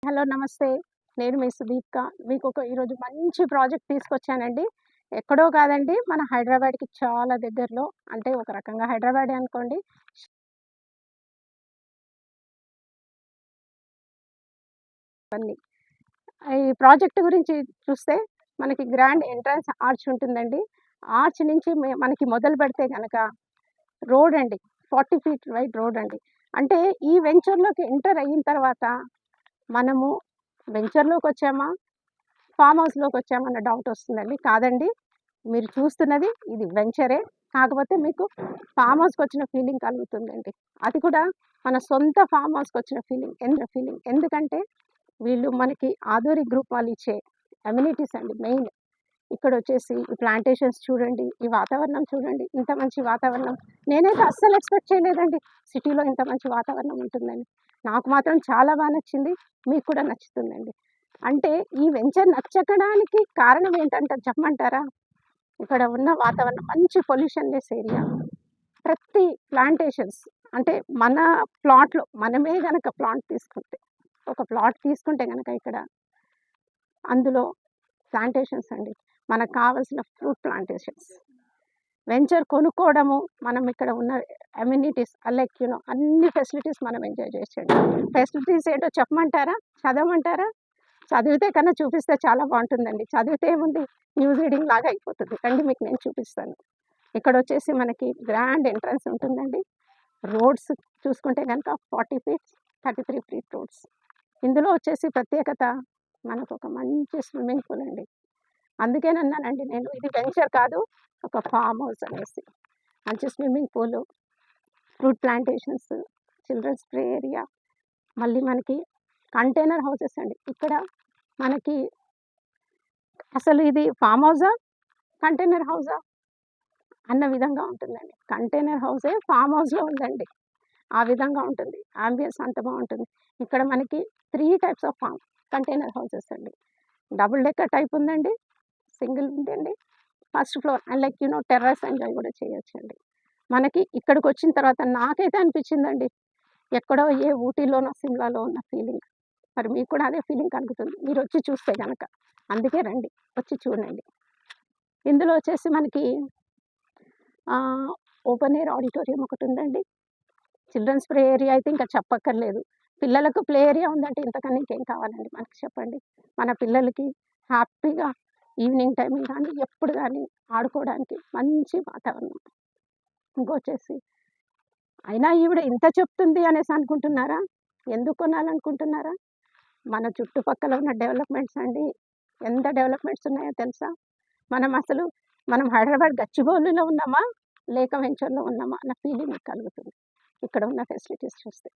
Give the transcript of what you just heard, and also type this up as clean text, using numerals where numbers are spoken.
Hello నమస్తే. నేను మీ సుదీప్క. ఈరోజు మంచి ప్రాజెక్ట్ తీసుకొచ్చానండి. ఎక్కడో కాదండి, మన హైదరాబాద్‌కి చాలా దగ్గరలో. అంటే ఒక రకంగా హైదరాబాదే అనుకోండి. ఇవన్నీ. ఈ ప్రాజెక్ట్ గురించి చూస్తే మనకి గ్రాండ్ ఎంట్రన్స్ ఆర్చ్ ఉంటుందండి. ఆర్చ్ నుంచి మనకి మొదలు పెడితే గనక రోడ్ అండి. 40 ఫీట్ వైడ్ రోడ్ అండి. అంటే ఈ వెంచర్‌లోకి ఎంటర్ అయిన తర్వాత మనము వెంచర్‌లోకొచ్చామా? ఫార్మ్ హౌస్‌లోకొచ్చామా అన్న డౌట్ వస్తుందండి. కాదండి. మీరు చూస్తున్నది ఇది వెంచరే. కాకపోతే మీకు ఫార్మ్ హౌస్‌కొచ్చిన ఫీలింగ్ కలుగుతుందండి. అది కూడా మన సొంత ఫార్మ్ హౌస్‌కొచ్చిన ఫీలింగ్. ఎందుకంటే వీళ్ళు మనకి ఆదోరి గ్రూప్ వాళ్ళు ఇచ్చే అమ్యూనిటీస్ అండి మెయిన్. ఇక్కడొచ్చేసి ఈ ప్లాంటేషన్స్ చూడండి, ఈ వాతావరణం చూడండి. ఇంత మంచి వాతావరణం నేనైతే అస్సలు ఎక్స్‌పెక్ట్ చేయలేదండి. సిటీలో ఇంత మంచి వాతావరణం ఉంటుందని. నాకు మాత్రం చాలా నచ్చింది. మీకు కూడా నచ్చుతుందండి. అంటే ఈ వెంచర్ నచ్చడానికి కారణం ఏంటంటే చెప్పమంటారా? ఇక్కడ ఉన్న వాతావరణం మంచి పొల్యూషన్ లెస్ ఏరియా. ప్రతి ప్లాంటేషన్స్ అంటే మన ప్లాట్‌లో మనమే గనక ఒక ప్లాట్ తీసుకుంటే గనక ఇక్కడ అందులో ప్లాంటేషన్స్ అండి. మనకు కావాల్సిన ఫ్రూట్ ప్లాంటేషన్స్. వెంచర్ కొనుక్కోవడము, మనం ఇక్కడ ఉన్న అమ్యూనిటీస్ లైక్ అన్ని ఫెసిలిటీస్ మనం ఎంజాయ్ చేయొచ్చండి. ఫెసిలిటీస్ ఏంటో చెప్పమంటారా? చదవమంటారా? చదివితే కన్నా చూపిస్తే చాలా బాగుంటుందండి. చదివితే ఏముంది, న్యూస్ రీడింగ్ లాగా అయిపోతుంది. రండి మీకు నేను చూపిస్తాను. ఇక్కడొచ్చేసి మనకి గ్రాండ్ ఎంట్రన్స్ ఉంటుందండి. రోడ్స్ చూసుకుంటే గనక 40 ఫీట్స్, 33 ఫీట్ రోడ్స్. ఇందులో వచ్చేసి ప్రత్యేకత మనకొక మంచి స్విమ్మింగ్ పూల్ అండి. అందుకేనన్నానండి నేను ఇది వెంచర్ కాదు, ఒక ఫార్మ్ హౌస్ అనేసి. మంచి స్విమ్మింగ్ పూలు, fruit plantations, childrens play area, మళ్ళీ మనకి కంటైనర్ హౌసెస్ అండి. ఇక్కడ మనకి అసలు ఇది ఫార్మ్ హౌసా? కంటైనర్ హౌసా? అన్న విధంగా ఉంటుందండి. కంటైనర్ హౌసే ఫార్మ్ హౌస్‌లో ఉందండి. ఆ విధంగా ఉంటుంది. యాంబియన్స్ అంత బావుంటుంది. ఇక్కడ మనకి 3 టైప్స్ ఆఫ్ కంటైనర్ హౌసెస్ అండి. డబుల్ డెక్కర్ టైప్ ఉందండి. సింగిల్ ఉందండి. First floor and like terrace enjoy కూడా చేయొచ్చండి. మనకి ఇక్కడికొచ్చిన తర్వాత నాకైతే అనిపించిందండి, ఎక్కడో ఏ ఊటీలోనో, సిమ్లాలో ఉన్న ఫీలింగ్. మరి మీకు కూడా అదే ఫీలింగ్ కలుగుతుంది మీరొచ్చి చూస్తే గనక. అందుకే రండి. వచ్చి చూడండి. ఇందులో వచ్చేసి మనకి ఓపెన్ ఎయిర్ ఆడిటోరియం ఒకటుందండి. చిల్డ్రన్స్ ప్లే ఏరియా అయితే ఇంకా చెప్పక్కర్లేదు. పిల్లలకు ప్లే ఏరియా ఉందంటే ఇంతకన్నా ఇంకేం కావాలండి మనకి చెప్పండి. మన పిల్లలకి హ్యాపీగా ఈవినింగ్ టైమింగ్ గానీ, ఎప్పుడు గానీ ఆడుకోవడానికి మంచి వాతావరణం. ఇంకొచ్చేసి అయినా ఈవిడ ఇంత చెప్తుంది అనేసి అనుకుంటున్నారా? ఎందుకు కొనాలనుకుంటున్నారా? మన చుట్టుపక్కల ఉన్న డెవలప్‌మెంట్స్ అండి. ఎంత డెవలప్‌మెంట్స్ ఉన్నాయో తెలుసా? మనం హైదరాబాద్ గచ్చిబౌలిలో ఉన్నామా? లేక వెంచర్‌లో ఉన్నామా? అన్న ఫీలింగ్ మీకు కలుగుతుంది. ఇక్కడ ఉన్న ఫెసిలిటీస్ చూస్తే.